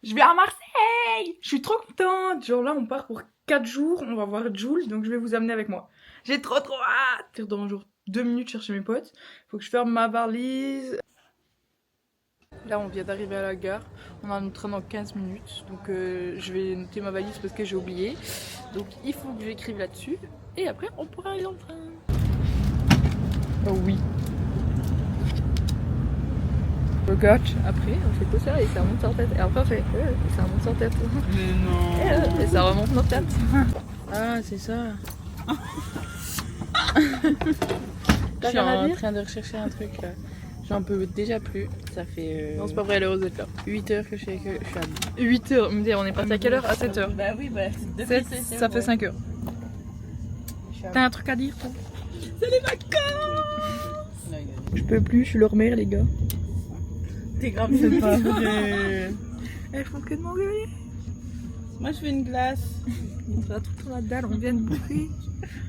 Je vais à Marseille. Je suis trop contente. Genre là, on part pour 4 jours. On va voir Jules, donc je vais vous amener avec moi. J'ai trop hâte. Dans genre 2 minutes chercher mes potes. Faut que je ferme ma valise. Là, on vient d'arriver à la gare. On a notre train dans 15 minutes. Donc je vais noter ma valise parce que j'ai oublié. Donc il faut que j'écrive là-dessus. Et après, on pourra aller dans le train. Oh oui. Regarde, après on fait tout ça et ça remonte sur tête. Et après on fait et ça remonte sur tête. Mais non. Et ça remonte sur tête. Ah, c'est ça. Je suis en train de rechercher un truc là. J'en peux déjà plus. Ça fait. Non, c'est pas vrai, elle est heureuse d'être là. 8 heures que je suis à 8 heures. Me dire, on est parti à quelle heure? À 7 heures. Bah oui, bah. 7, ça fait 5 heures. T'as un truc à dire toi? C'est les vacances. Je peux plus, je suis leur mère les gars. T'es grave, c'est pas vrai. Elles font que de m'engueuler. Moi, je veux une glace. On va tout dans la dalle, on vient de bouffer.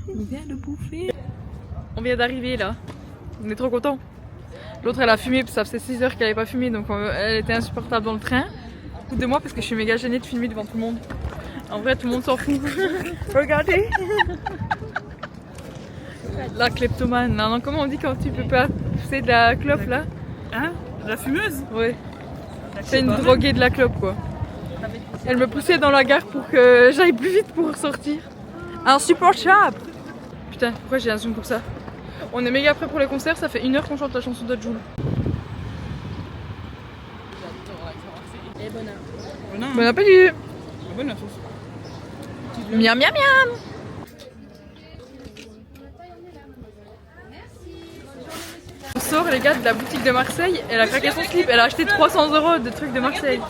On vient de bouffer. On vient d'arriver là. On est trop contents. L'autre elle a fumé, ça faisait 6 heures qu'elle avait pas fumé, donc elle était insupportable dans le train. Écoute de moi parce que je suis méga gênée de filmer devant tout le monde. En vrai, tout le monde s'en fout. Regardez. La kleptomane. Non, non, comment on dit quand tu peux pas pousser de la clope là? Hein? La fumeuse? Ouais. C'est une droguée de la clope quoi. Elle me poussait dans la gare pour que j'aille plus vite pour sortir. Insupportable. Putain, pourquoi j'ai un zoom comme ça? On est méga prêts pour le concert, ça fait 1 heure qu'on chante la chanson de Jules. Et bon Bon appétit. Bonne la sauce. Miam miam miam. On sort les gars de la boutique de Marseille, elle a craqué son slip, elle a acheté 300 € de trucs de Marseille.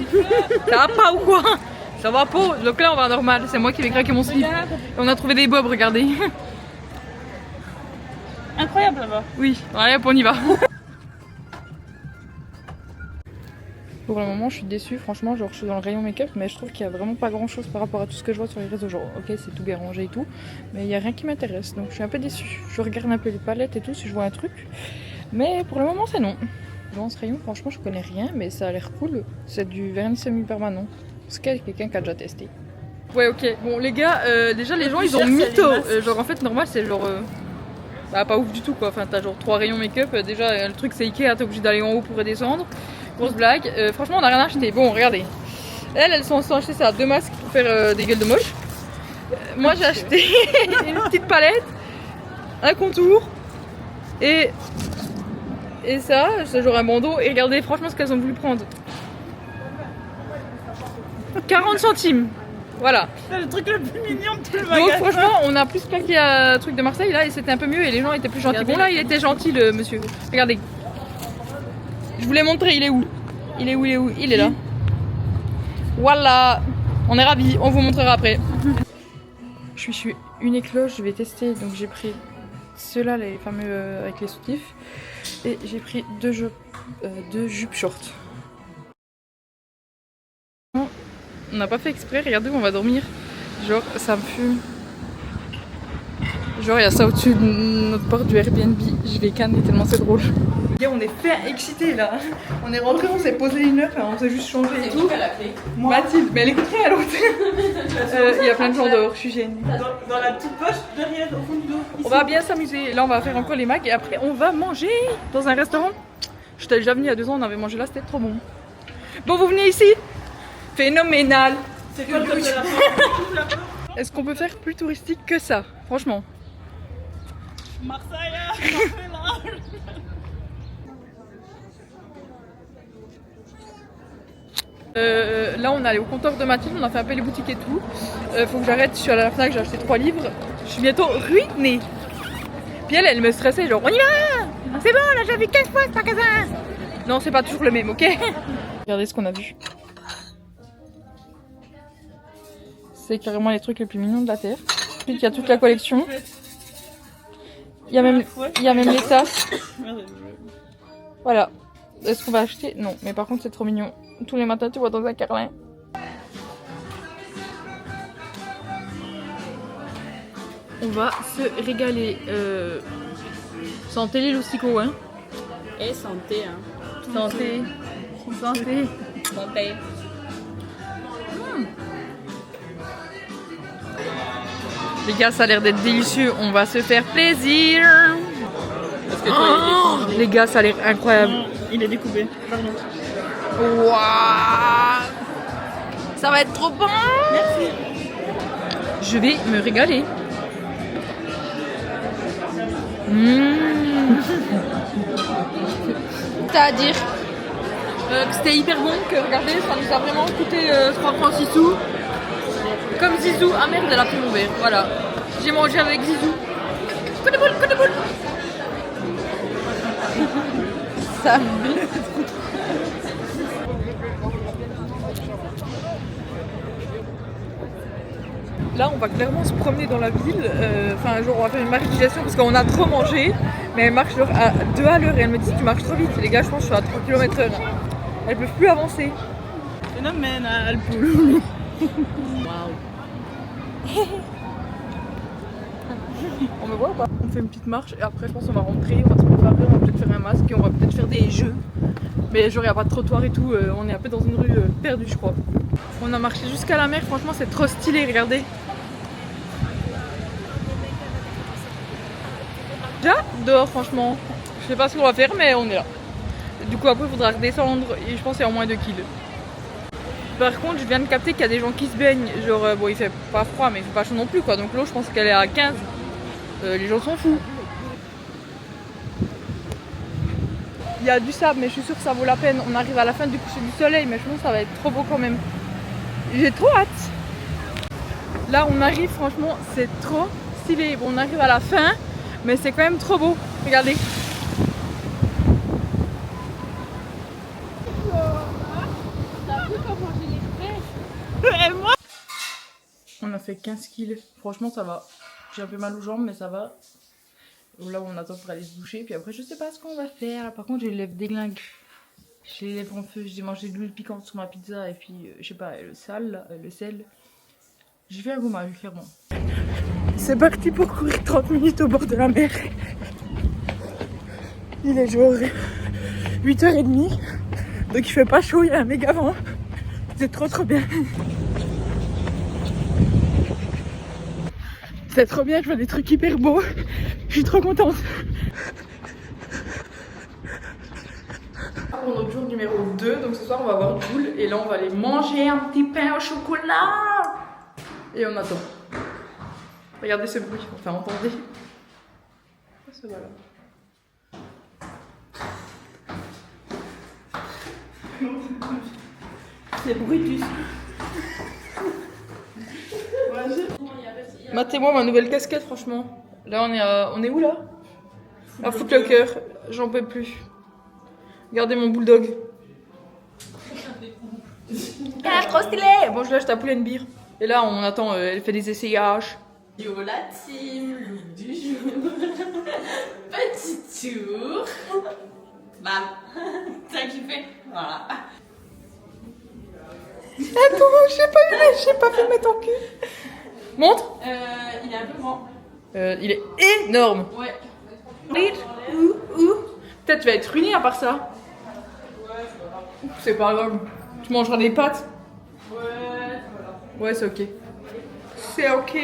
Ça va pas ou quoi? Ça va pas. Donc là on va normal, c'est moi qui vais craquer mon slip. Et on a trouvé des bobs, regardez. Incroyable là-bas. Oui, allez hop on y va. Pour le moment je suis déçue, franchement genre je suis dans le rayon make-up mais je trouve qu'il y a vraiment pas grand chose par rapport à tout ce que je vois sur les réseaux. Genre ok c'est tout bien rangé et tout, mais il y a rien qui m'intéresse donc je suis un peu déçue. Je regarde un peu les palettes et tout si je vois un truc, mais pour le moment c'est non. Dans ce rayon franchement je connais rien mais ça a l'air cool, c'est du vernis semi-permanent. Est-ce qu'il y a quelqu'un qui a déjà testé? Ouais ok, bon les gars, déjà les gens ils ont mytho, genre en fait normal c'est genre... Bah pas ouf du tout quoi, enfin t'as genre 3 rayons make-up, déjà le truc c'est Ikea, t'es obligé d'aller en haut pour redescendre. Grosse blague, franchement on a rien acheté, bon regardez. Elles sont acheté ça, 2 masques pour faire des gueules de moche. Moi j'ai acheté une petite palette, un contour et ça, c'est genre un bandeau. Et regardez franchement ce qu'elles ont voulu prendre. 40 centimes. Voilà. C'est le truc le plus mignon de tout le Donc magasin. franchement on a plus claqué à truc de Marseille là et c'était un peu mieux et les gens étaient plus gentils. Regardez. Bon là il était gentil le monsieur. Regardez. Je vous l'ai montré, il est où? Il est où? Il est où? Il est là. Voilà. On est ravis, on vous montrera après. Je suis une écloche, je vais tester. Donc j'ai pris ceux-là, les fameux avec les soutifs. Et j'ai pris 2 jupes short. On n'a pas fait exprès, regardez où on va dormir. Genre ça me fume. Genre il y a ça au-dessus de notre porte du Airbnb. Je vais canner tellement c'est drôle. Et on est fait excités là. On est rentré, on s'est posé 1 heure, on s'est juste changé et tout. la clé. Mathilde, mais elle écoute rien à l'autre. Il y a plein de gens dehors, je suis gênée. Dans la petite poche derrière, au fond du dos. On va bien s'amuser. Là on va faire encore les mags et après on va manger dans un restaurant. J'étais déjà venue il y a 2 ans, on avait mangé là, c'était trop bon. Bon vous venez ici? Phénoménal. C'est quoi le code de la porte? Est-ce qu'on peut faire plus touristique que ça? Franchement. Marseille, là on est allé au comptoir de Mathilde, on a fait un peu les boutiques et tout. Faut que j'arrête, je suis allée à la Fnac, j'ai acheté 3 livres. Je suis bientôt ruinée. Puis elle me stressait genre on y va. C'est bon là j'ai vu 15 fois ce magasin. Non c'est pas toujours le même, ok. Regardez ce qu'on a vu. C'est carrément les trucs les plus mignons de la terre. Ensuite il y a toute la collection. Il y a même les tasses. Voilà. Est-ce qu'on va acheter? Non, mais par contre c'est trop mignon. Tous les matins tu vois dans un carlin. On va se régaler. Santé les lousticots, hein. Et santé, hein. Santé. Santé. Santé. Les gars, ça a l'air d'être délicieux. On va se faire plaisir. Parce que toi, Les gars, ça a l'air incroyable. il est découpé. Pardon. Waouh, ça va être trop bon. Merci. Je vais me régaler. T'as à dire que c'était hyper bon, que regardez, ça nous a vraiment coûté 3 francs 6 sous. Comme Zizou, ah merde, elle a pris mon verre, voilà. J'ai mangé avec Zizou. Coup de boule, coup de boule. Ça Là, on va clairement se promener dans la ville. Enfin, genre, on va faire une marchandisation parce qu'on a trop mangé. Mais elle marche genre à 2 à l'heure et elle me dit tu marches trop vite. Les gars, je pense que je suis à 3 km/h. Elles peuvent plus avancer. Phénomène al poulou. On me voit ou pas? On fait une petite marche et après, je pense qu'on va rentrer. On va se préparer, on va peut-être faire un masque et on va peut-être faire des jeux. Mais genre, il n'y a pas de trottoir et tout. On est un peu dans une rue perdue, je crois. On a marché jusqu'à la mer. Franchement, c'est trop stylé. Regardez. Déjà dehors, franchement. Je sais pas ce qu'on va faire, mais on est là. Du coup, après, il faudra redescendre et je pense qu'il y a au moins 2 kills. Par contre, je viens de capter qu'il y a des gens qui se baignent. Genre, bon, il fait pas froid, mais il fait pas chaud non plus, quoi. Donc l'eau, je pense qu'elle est à 15. Les gens sont fous. Il y a du sable, mais je suis sûre que ça vaut la peine. On arrive à la fin du coucher du soleil, mais je pense que ça va être trop beau quand même. J'ai trop hâte. Là, on arrive, franchement, c'est trop stylé. Bon, on arrive à la fin, mais c'est quand même trop beau. Regardez. On a fait 15 kills. Franchement, ça va. J'ai un peu mal aux jambes, mais ça va. Là, on attend pour aller se doucher. Puis après, je sais pas ce qu'on va faire. Par contre, j'ai les lèvres déglingues. J'ai les lèvres en feu. J'ai mangé de l'huile piquante sur ma pizza. Et puis, je sais pas, le sel. J'ai fait un gommage, clairement. C'est parti pour courir 30 minutes au bord de la mer. Il est genre 8h30. Donc, il fait pas chaud. Il y a un méga vent. C'est trop bien. C'est trop bien, je vois des trucs hyper beaux. Je suis trop contente. Pour notre jour numéro 2, donc ce soir on va avoir du boule et là on va aller manger un petit pain au chocolat. Et on attend. Regardez ce bruit, enfin entendez. Ça va là. C'est brutus. Matez-moi ma nouvelle casquette, franchement. Là on est où là? À Foot Locker, j'en peux plus. Regardez mon bulldog. Ah, trop stylé! Bon, je lâche ta poulaine bière. Et là, on attend, elle fait des essayages. Yo la team, look du jour. Petit tour. Bam. T'as kiffé? Voilà. Attends, j'ai pas filmé ton cul. Montre. Il est un peu grand. Il est énorme. Ouais. Peut-être tu vas être ruiné à part ça. C'est pas grave. Tu mangeras des pâtes. Ouais, c'est ok. C'est ok.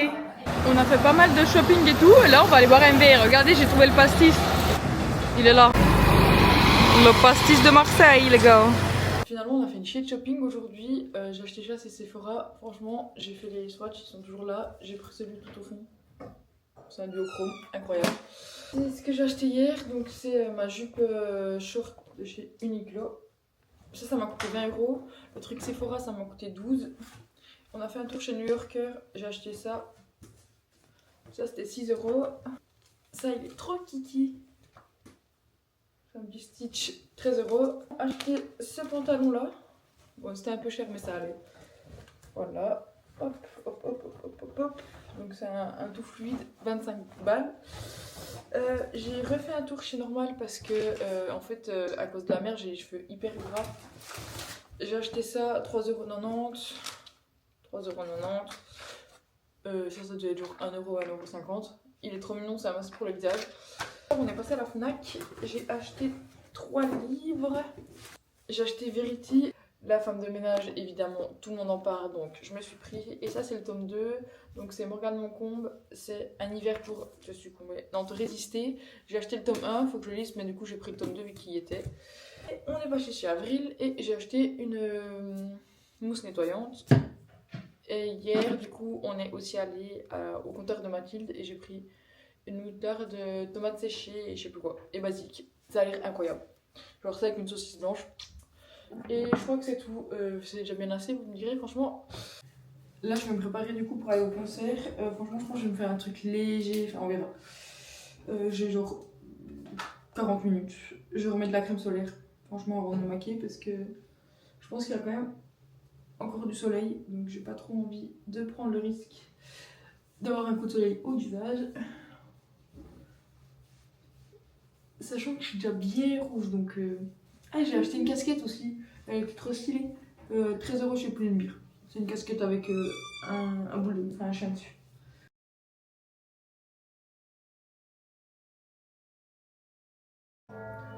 On a fait pas mal de shopping et tout. Et là, on va aller boire un verre. Regardez, j'ai trouvé le pastis. Il est là. Le pastis de Marseille, les gars. Finalement, on a fait une chier de shopping aujourd'hui. J'ai acheté chez Sephora. Franchement, j'ai fait les swatchs, ils sont toujours là. J'ai pris celui tout au fond. C'est un duochrome, incroyable. C'est ce que j'ai acheté hier. Donc, c'est ma jupe short de chez Uniqlo. Ça m'a coûté 20 €. Le truc Sephora, ça m'a coûté 12. On a fait un tour chez New Yorker. J'ai acheté ça. Ça, c'était 6 €. Ça, il est trop kiki. Un petit stitch, 13 €. Acheté ce pantalon là. Bon, c'était un peu cher, mais ça allait. Voilà. Hop, hop, hop, hop, hop, hop, hop. Donc, c'est un tout fluide, 25 balles. J'ai refait un tour chez Normal parce que, en fait, à cause de la mer, j'ai les cheveux hyper gras. J'ai acheté ça 3,90 €. 3,90 €. Ça devait être genre 1 €, 1,50 €. Il est trop mignon, c'est un masque pour le visage. On est passé à la Fnac, j'ai acheté 3 livres. J'ai acheté Verity. La femme de ménage, évidemment, tout le monde en parle, donc je me suis pris. Et ça, c'est le tome 2. Donc c'est Morgane Moncombe. C'est un hiver pour te succomber. Non, te résister. J'ai acheté le tome 1, il faut que je le lise, mais du coup, j'ai pris le tome 2 vu qu'il y était. Et on est passé chez Avril et j'ai acheté une mousse nettoyante. Et hier, du coup, on est aussi allé au comptoir de Mathilde et j'ai pris une moutarde de tomates séchées et je sais plus quoi. Et basique. Ça a l'air incroyable. Genre ça avec une saucisse blanche. Et je crois que c'est tout. C'est déjà bien assez, vous me direz, franchement. Là, je vais me préparer du coup pour aller au concert. Franchement, je pense que je vais me faire un truc léger. Enfin, on verra. J'ai genre 40 minutes. Je vais remettre de la crème solaire. Franchement, avant de me maquiller parce que je pense qu'il y a quand même encore du soleil. Donc, j'ai pas trop envie de prendre le risque d'avoir un coup de soleil au visage. Sachant que je suis déjà bien rouge. Donc, ah, j'ai acheté une casquette aussi. Elle est trop stylée. 13 € chez Pull&Bear. C'est une casquette avec un boulet, enfin un chien dessus.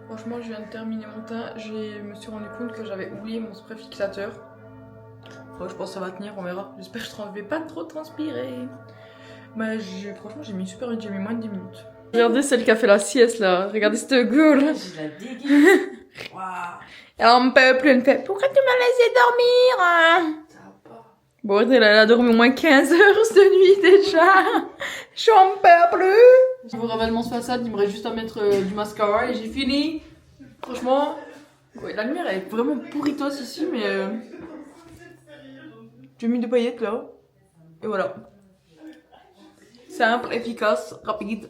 Franchement, je viens de terminer mon teint. Je me suis rendu compte que j'avais oublié mon spray fixateur. Je pense que ça va tenir, on verra. J'espère que je vais pas trop transpirer. Bah, franchement, j'ai mis super vite, j'ai mis moins de 10 minutes. Regardez celle qui a fait la sieste là. Regardez cette gueule. J'ai la dégueu. Waouh. Elle me peut plus, elle me fait pourquoi tu m'as laissé dormir? Bon, elle a dormi au moins 15 heures cette nuit déjà. J'en peux plus. Je vous révèle mon façade, il me reste juste à mettre du mascara et j'ai fini. Franchement, ouais, la lumière elle est vraiment pourritos ici, mais j'ai mis des paillettes là. Et voilà. Simple, efficace, rapide.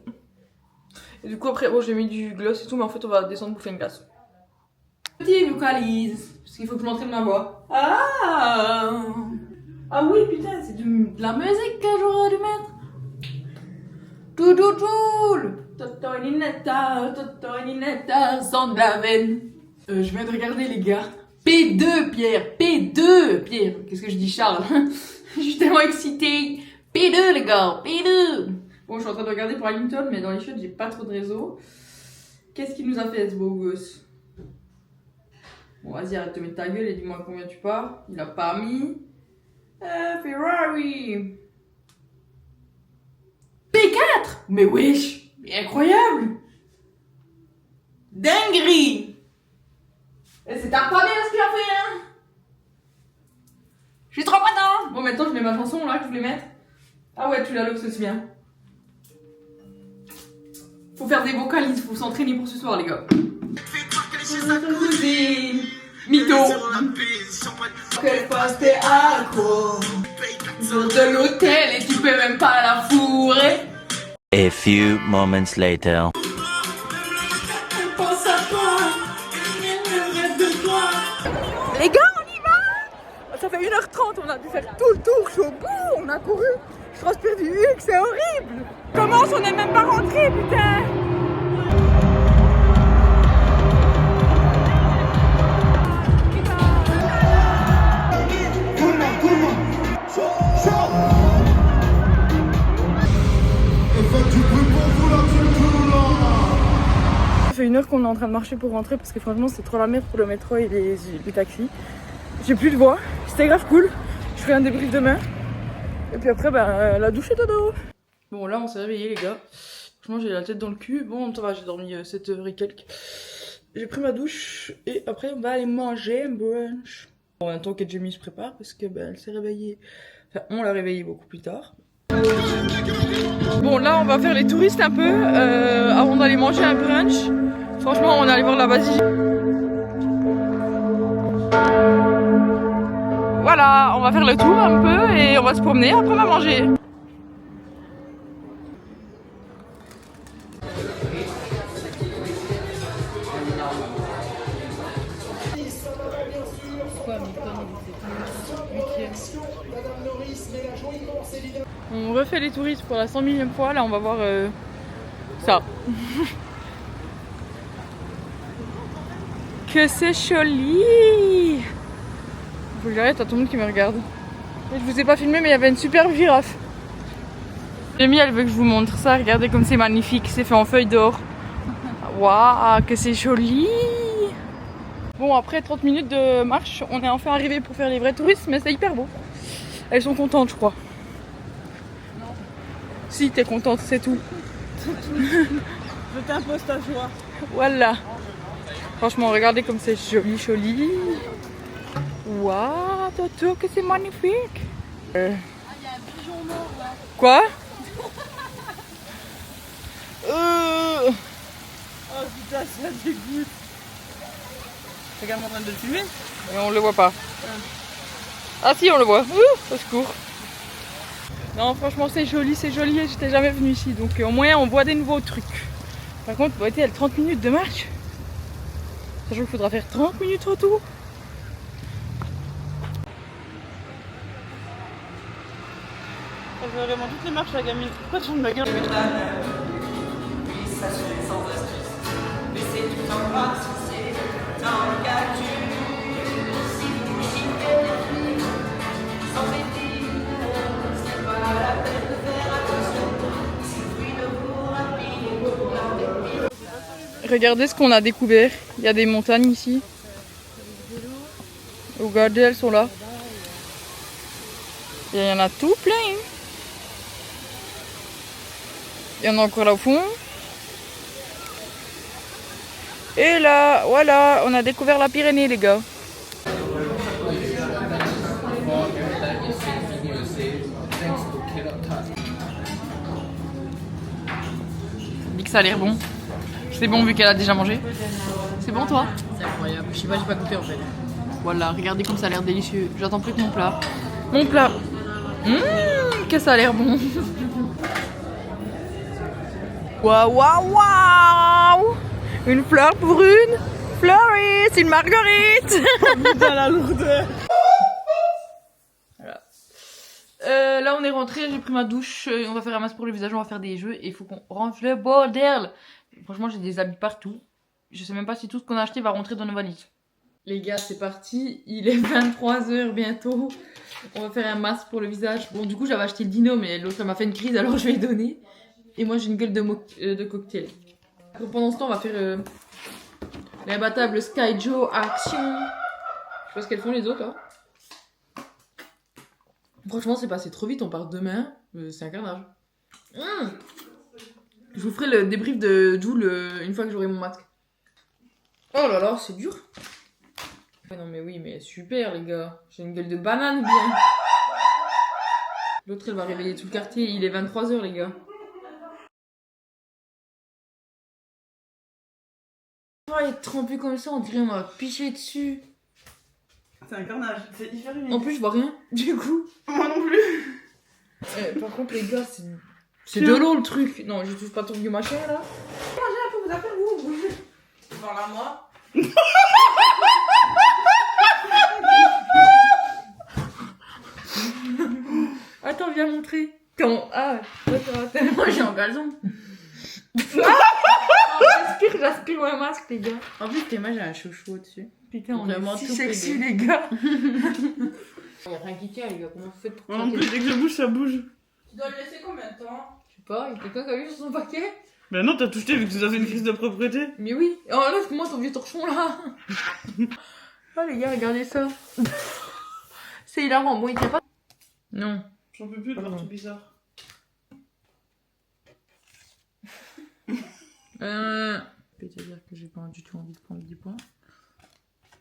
Et du coup après, bon j'ai mis du gloss et tout, mais en fait on va descendre bouffer une glace. Petit vocalise, parce qu'il faut que je m'entraîne ma voix. Ah oui putain, c'est de la musique que j'aurais dû mettre. Totoninetta, sans de la veine. Je viens de regarder les gars. P2 Pierre, P2 Pierre. Qu'est-ce que je dis Charles? Je suis tellement excitée. P2 les gars, P2. Bon, je suis en train de regarder pour Hamilton, mais dans les chiottes, j'ai pas trop de réseau. Qu'est-ce qu'il nous a fait ce beau gosse? Bon, vas-y, arrête de mettre ta gueule et dis-moi combien tu pars. Il a pas mis. Ferrari. P4. Mais wesh, mais incroyable. Dinguerie. Et c'est pas bien ce qu'il a fait, hein. Je suis trop content. Bon, maintenant, je mets ma chanson là que je voulais mettre. Ah ouais, tu la looks aussi bien. Faut faire des vocalises, faut s'entraîner pour ce soir, les gars. Mytho. Qu'elle passe tes accros. Sors de l'hôtel et tu peux même pas la fourrer. A few moments later. Elle pense à toi. Elle rêve de toi. Les gars, on y va. Ça fait 1h30, on a dû faire tout le tour, je suis au bout, on a couru. Je transpire du huc, c'est horrible. Comment on n'est même pas rentré, putain. Ça fait 1 heure qu'on est en train de marcher pour rentrer parce que franchement c'est trop la merde pour le métro et les taxis. J'ai plus de voix, c'était grave cool. Je ferai un débrief demain. Et puis après la douche et dodo. Bon là on s'est réveillés les gars. Franchement j'ai la tête dans le cul. Bon ça va, j'ai dormi 7 heures et quelques. J'ai pris ma douche et après on va aller manger un brunch. En même temps que Jamie se prépare parce que elle s'est réveillée. Enfin on l'a réveillée beaucoup plus tard. Bon là on va faire les touristes un peu avant d'aller manger un brunch. Franchement on est allé voir la basilique. Voilà, on va faire le tour un peu et on va se promener, après on va manger. On refait les touristes pour la 100 000e fois, là on va voir ça. Que c'est joli. Faut que j'arrête, à tout le monde qui me regarde. Et je vous ai pas filmé mais il y avait une superbe girafe. Jamie elle veut que je vous montre ça, regardez comme c'est magnifique, c'est fait en feuilles d'or. Waouh, que c'est joli. Bon, après 30 minutes de marche, on est enfin arrivé pour faire les vrais touristes, mais c'est hyper beau. Elles sont contentes, je crois. Non. Si, t'es contente, c'est tout. Je t'impose ta joie. Voilà. Franchement, regardez comme c'est joli, joli. Waouh, Toto, que c'est magnifique. Ah, il y a un pigeon mort là. Quoi? Oh putain, ça dégoûte. T'es quand même en train de le filmer? Mais on le voit pas. Ah si, on le voit. Au secours. Non, franchement, c'est joli, et j'étais jamais venue ici. Donc au moins, on voit des nouveaux trucs. Par contre, il y a 30 minutes de marche. Sachant qu'il faudra faire 30 minutes retour. Elle fait vraiment toutes les marches la gamine. Pourquoi tu me la gueule? Regardez ce qu'on a découvert. Il y a des montagnes ici. Regardez, elles sont là. Et il y en a tout plein. Il y en a encore là au fond. Et là, voilà, on a découvert la Pyrénées, les gars. Dit que ça a l'air bon. C'est bon vu qu'elle a déjà mangé. C'est bon toi? C'est incroyable. Je sais pas, j'ai pas goûté en fait. Voilà, regardez comme ça a l'air délicieux. J'attends plus que mon plat. Mon plat. Que ça a l'air bon. Waouh, waouh, waouh! Une fleur pour une fleuriste, une marguerite. Dans la lourdeur. Voilà. Là on est rentré, j'ai pris ma douche, on va faire un masque pour le visage, on va faire des jeux et il faut qu'on range le bordel. Franchement j'ai des habits partout. Je sais même pas si tout ce qu'on a acheté va rentrer dans nos valises. Les gars c'est parti, il est 23h bientôt. On va faire un masque pour le visage. Bon du coup j'avais acheté le dino mais l'autre m'a fait une crise alors je vais lui donner. Et moi j'ai une gueule de cocktail. Donc, pendant ce temps on va faire l'imbattable Sky Joe Action. Je sais pas ce qu'elles font les autres là. Franchement c'est passé trop vite, on part demain. C'est un carnage. Je vous ferai le débrief de Joule une fois que j'aurai mon masque. Oh là là c'est dur. Non mais oui mais super les gars. J'ai une gueule de banane ou bien. L'autre elle va réveiller tout le quartier, il est 23h les gars. Oh, il est trempé comme ça, on dirait on m'a piché dessus. C'est un carnage, c'est hyper humide. En plus, je vois rien, du coup. Moi non plus. Par contre, les gars, c'est de l'eau le truc. Non, je touche pas ton vieux machin là. Mangez un peu vos affaires, vous. Voilà, moi. Attends, viens montrer. Ah, moi j'ai un gazon. J'aspire un masque, les gars. En plus, moi j'ai un chouchou au-dessus. Putain, on est Vraiment si tout sexy, pédé. les gars. Y'a rien qui tient, les gars. Comment vous faites pour Moi non plus, dès que je bouge, ça bouge. Tu dois le laisser combien de temps? Je sais pas, il y a quelqu'un qui a vu sur son paquet? Ben non, t'as touché vu que tu as fait une crise de propreté. Mais oui. Oh, enlève-moi ton vieux torchon là. Oh, les gars, regardez ça. C'est hilarant. Bon, il tient pas. Non. J'en peux plus de voir tout bizarre. C'est-à-dire que j'ai pas du tout envie de prendre 10 points.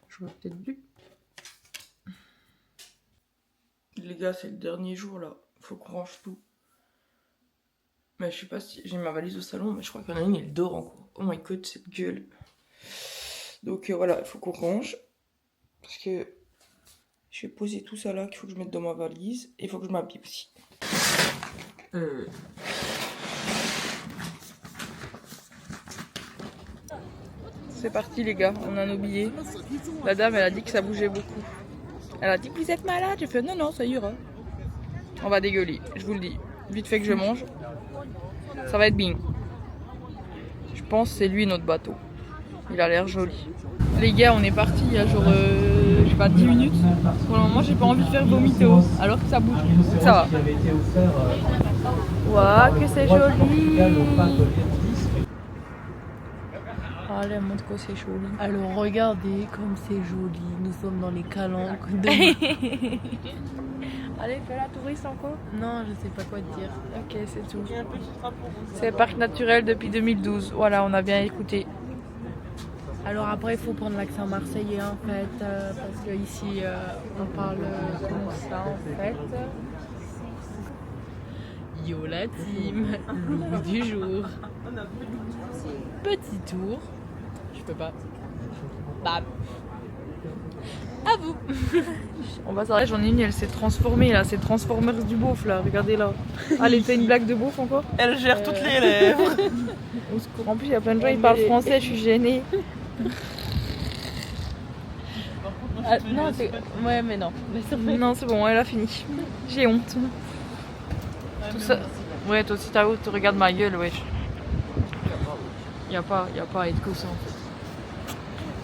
J'aurais peut-être dû. Les gars, c'est le dernier jour là. Faut qu'on range tout. Mais je sais pas si j'ai ma valise au salon, mais je crois qu'il y en a une, elle dort encore. Oh my god, cette gueule. Donc voilà, il faut qu'on range. Parce que je vais poser tout ça là qu'il faut que je mette dans ma valise. Et il faut que je m'habille aussi. C'est parti les gars, on a nos billets. La dame elle a dit que ça bougeait beaucoup. Elle a dit que vous êtes malade. J'ai fait non non ça ira. On va dégueuler, je vous le dis. Vite fait que je mange. Ça va être bien. Je pense que c'est lui notre bateau. Il a l'air joli. Les gars on est parti il y a genre je sais pas 10 minutes. Pour le moment j'ai pas envie de faire vomito. Alors que ça bouge. Ça va. Waouh que c'est joli. Allez, montre quoi c'est joli. Alors regardez comme c'est joli, nous sommes dans les calanques de... Allez, fais la touriste encore. Non, je sais pas quoi te dire. Ok, c'est tout. Il y a un petit drapeau rouge. C'est parc naturel depuis 2012. Voilà, on a bien écouté. Alors après, il faut prendre l'accent marseillais en fait, parce que ici on parle comme ça en fait. Yo la team, loup du jour. Petit tour. Je peux pas. Bah. À vous. On va s'arrêter, j'en ai une, elle s'est transformée là, c'est Transformers du beauf là, regardez là. Allez, fais une blague de beauf encore. Elle gère toutes les lèvres. Au secours. En plus, il y a plein de gens, ils parlent français, je suis gênée. Ah, non, c'est... Ouais, mais non. Non, c'est bon, elle a fini. J'ai honte. Tout ça... Ouais, toi aussi t'as honte, tu regardes ma gueule, wesh. Y a pas à être que ça en fait.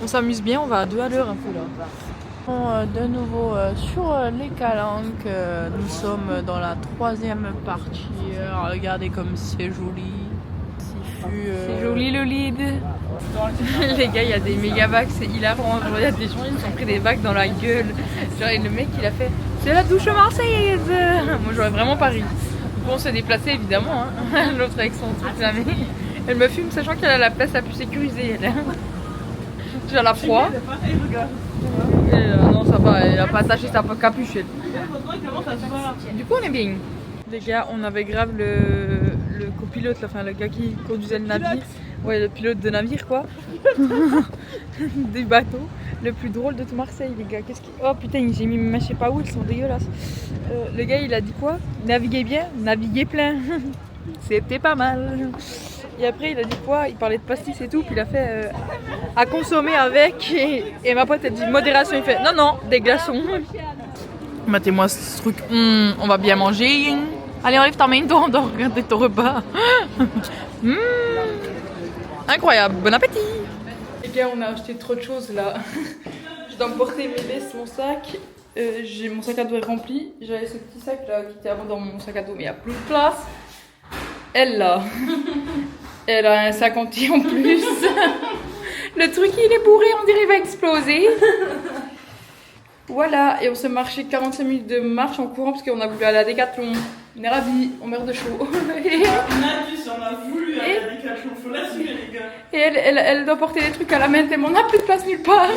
On s'amuse bien, on va à 2 à l'heure un peu là. De nouveau sur les calanques, nous sommes dans la 3e partie. Regardez comme c'est joli. C'est joli le lead. Les gars, il y a des méga vagues, c'est hilarant. Genre, il y a des gens, ils se sont pris des vagues dans la gueule. Genre, et le mec, il a fait c'est la douche marseillaise. Moi, j'aurais vraiment pas ri. Du coup, on s'est déplacé évidemment. Hein. L'autre avec son truc là, mais elle me fume, sachant qu'elle a la place la plus sécurisée. Elle. J'ai la froid. Non, ça va, elle a pas attaché sa capuche. Elle. Du coup, on est bien. Les gars, on avait grave le copilote, là, enfin le gars qui conduisait le navire. Ouais, le pilote de navire quoi. Des bateaux. Le plus drôle de tout Marseille, les gars. Qu'est-ce qui... Oh putain, j'ai mis mes mains, je sais pas où, elles sont dégueulasses. Le gars, il a dit quoi? Naviguez bien, naviguez plein. C'était pas mal. Et après, il a dit quoi? Il parlait de pastis et tout, puis il a fait à consommer avec. Et ma pote, elle dit modération. Il fait non, non, des glaçons. Mettez-moi ce truc, on va bien manger. Allez, enlève ta main dedans, regardez ton repas. Incroyable, bon appétit. Les gars, on a acheté trop de choses là. Je dois me porter mes vestes, mon sac. Mon sac à dos est rempli. J'avais ce petit sac là qui était avant dans mon sac à dos, mais il n'y a plus de place. Elle là, elle a un sac entier en plus. Le truc il est bourré, on dirait il va exploser. Voilà, et on s'est marché 45 minutes de marche en courant parce qu'on a voulu aller à Décathlon. On est ravis, on meurt de chaud. On a voulu aller à Décathlon, faut l'assumer les gars. Et elle doit porter des trucs à la main tellement on n'a plus de place nulle part.